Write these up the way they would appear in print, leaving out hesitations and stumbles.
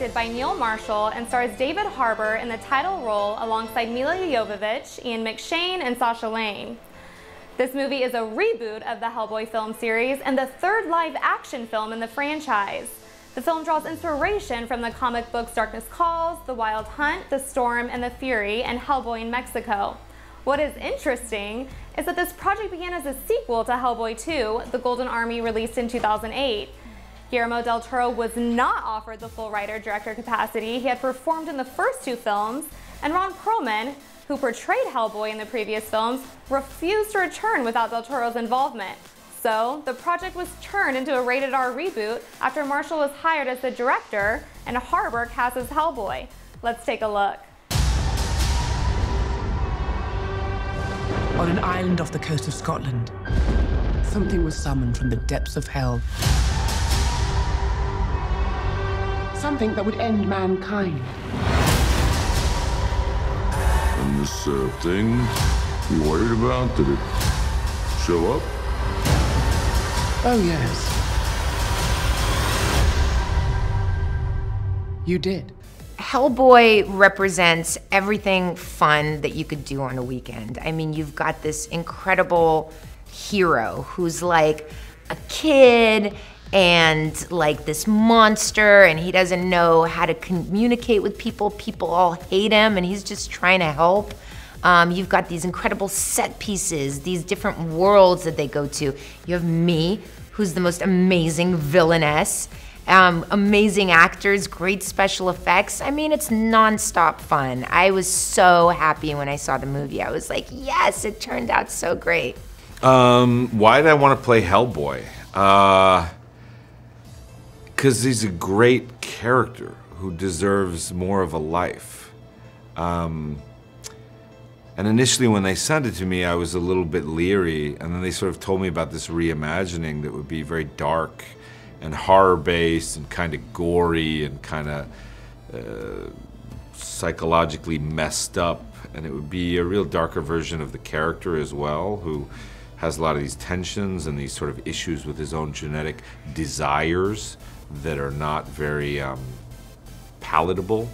directed by Neil Marshall and stars David Harbour in the title role alongside Mila Jovovich, Ian McShane, and Sasha Lane. This movie is a reboot of the Hellboy film series and the third live-action film in the franchise. The film draws inspiration from the comic books Darkness Calls, The Wild Hunt, The Storm, and The Fury, and Hellboy in Mexico. What is interesting is that this project began as a sequel to Hellboy 2, The Golden Army, released in 2008. Guillermo del Toro was not offered the full writer-director capacity he had performed in the first two films, and Ron Perlman, who portrayed Hellboy in the previous films, refused to return without del Toro's involvement. So, the project was turned into a rated-R reboot after Marshall was hired as the director and Harbour cast as Hellboy. Let's take a look. On an island off the coast of Scotland, something was summoned from the depths of hell. Something that would end mankind. And this thing you worried about, did it show up? Oh, yes. You did. Hellboy represents everything fun that you could do on a weekend. I mean, you've got this incredible hero who's like a kid and like this monster, and he doesn't know how to communicate with people. People all hate him, and he's just trying to help. You've got these incredible set pieces, these different worlds that they go to. You have me, who's the most amazing villainess, amazing actors, great special effects. I mean, it's non-stop fun. I was so happy when I saw the movie. I was like, yes, it turned out so great. Why did I want to play Hellboy? Because he's a great character who deserves more of a life. And initially when they sent it to me, I was a little bit leery, and then they sort of told me about this reimagining that would be very dark and horror-based and kind of gory and kind of psychologically messed up, and it would be a real darker version of the character as well, who has a lot of these tensions and these sort of issues with his own genetic desires that are not very palatable.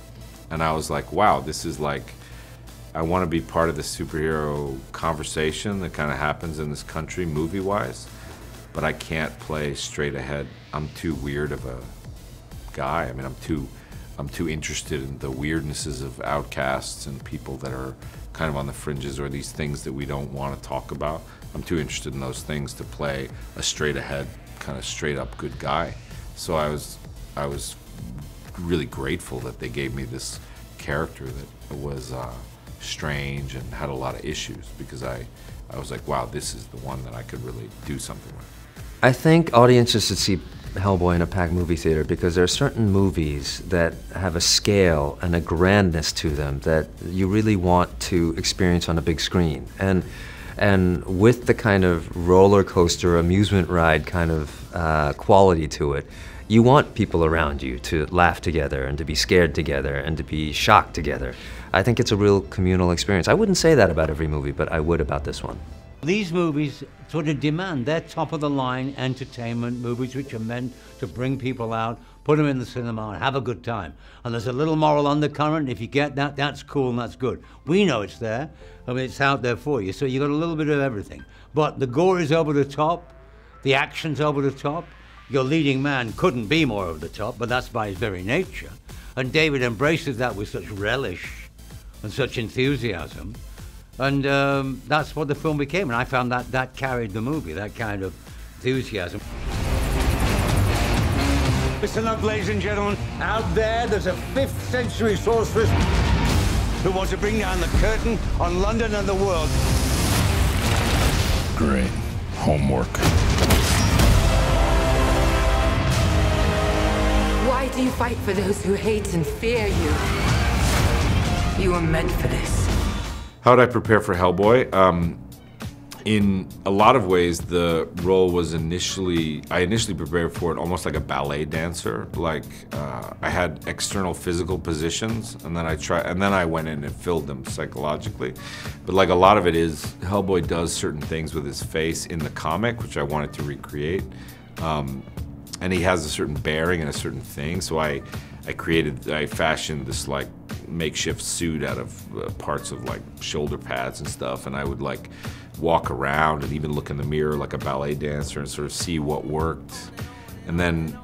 And I was like, wow, this is like, I want to be part of the superhero conversation that kind of happens in this country movie-wise, but I can't play straight ahead. I'm too weird of a guy. I mean, I'm too interested in the weirdnesses of outcasts and people that are kind of on the fringes, or these things that we don't want to talk about. I'm too interested in those things to play a straight ahead, kind of straight up good guy. So I was really grateful that they gave me this character that was strange and had a lot of issues, because I was like, wow, this is the one that I could really do something with. I think audiences should see Hellboy in a packed movie theater, because there are certain movies that have a scale and a grandness to them that you really want to experience on a big screen. And with the kind of roller coaster, amusement ride kind of quality to it, you want people around you to laugh together and to be scared together and to be shocked together. I think it's a real communal experience. I wouldn't say that about every movie, but I would about this one. These movies sort of demand, they're top-of-the-line entertainment movies which are meant to bring people out, put them in the cinema and have a good time. And there's a little moral undercurrent. If you get that, that's cool and that's good. We know it's there. I mean, it's out there for you. So you got a little bit of everything. But the gore is over the top. The action's over the top. Your leading man couldn't be more over the top, but that's by his very nature. And David embraces that with such relish and such enthusiasm. And that's what the film became, and I found that carried the movie, that kind of enthusiasm. Listen up, ladies and gentlemen. Out there's a 5th century sorceress who wants to bring down the curtain on London and the world. Great. Homework. Why do you fight for those who hate and fear you? You were meant for this. How did I prepare for Hellboy? In a lot of ways, the role was I initially prepared for it almost like a ballet dancer. Like I had external physical positions, and then I went in and filled them psychologically. But like a lot of it is, Hellboy does certain things with his face in the comic, which I wanted to recreate. And he has a certain bearing and a certain thing, so I I fashioned this like makeshift suit out of parts of like shoulder pads and stuff, and I would like walk around and even look in the mirror like a ballet dancer and sort of see what worked. And then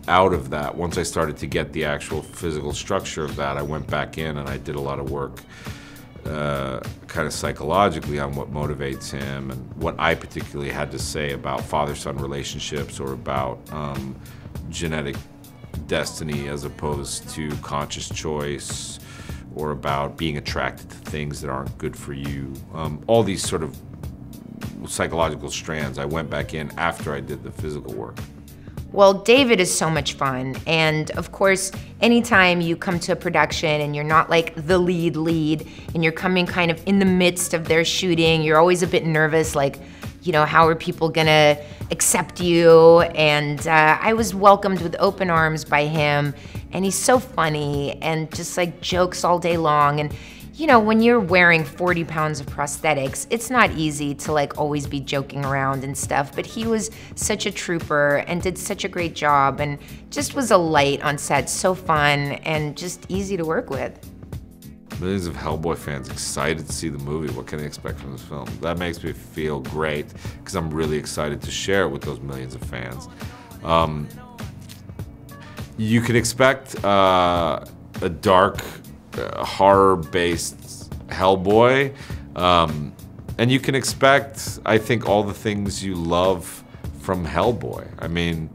out of that, once I started to get the actual physical structure of that, I went back in and I did a lot of work kind of psychologically on what motivates him and what I particularly had to say about father-son relationships, or about genetic destiny as opposed to conscious choice, or about being attracted to things that aren't good for you. All these sort of psychological strands I went back in after I did the physical work. Well, David is so much fun, and of course, anytime you come to a production and you're not like the lead, and you're coming kind of in the midst of their shooting, you're always a bit nervous, like, you know, how are people gonna accept you? And I was welcomed with open arms by him, and he's so funny and just like jokes all day long. And you know, when you're wearing 40 pounds of prosthetics, it's not easy to like always be joking around and stuff, but he was such a trooper and did such a great job and just was a light on set, so fun and just easy to work with. Millions of Hellboy fans excited to see the movie. What can they expect from this film? That makes me feel great because I'm really excited to share it with those millions of fans. You can expect a dark, horror-based Hellboy, and you can expect, I think, all the things you love from Hellboy. I mean,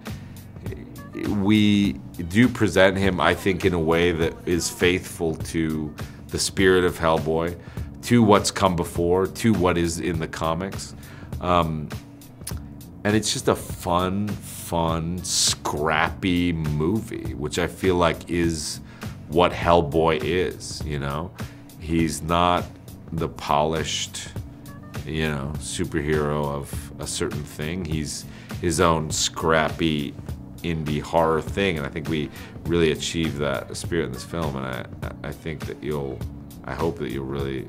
we do present him, I think, in a way that is faithful to the spirit of Hellboy, to what's come before, to what is in the comics. And it's just a fun, scrappy movie, which I feel like is what Hellboy is, you know? He's not the polished, you know, superhero of a certain thing. He's his own scrappy indie horror thing, and I think we really achieve that spirit in this film, and I think that I hope that you really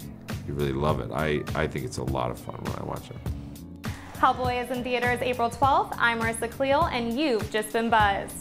love it. I think it's a lot of fun when I watch it. Hellboy is in theaters April 12th. I'm Marissa Cleel, and you've just been buzzed.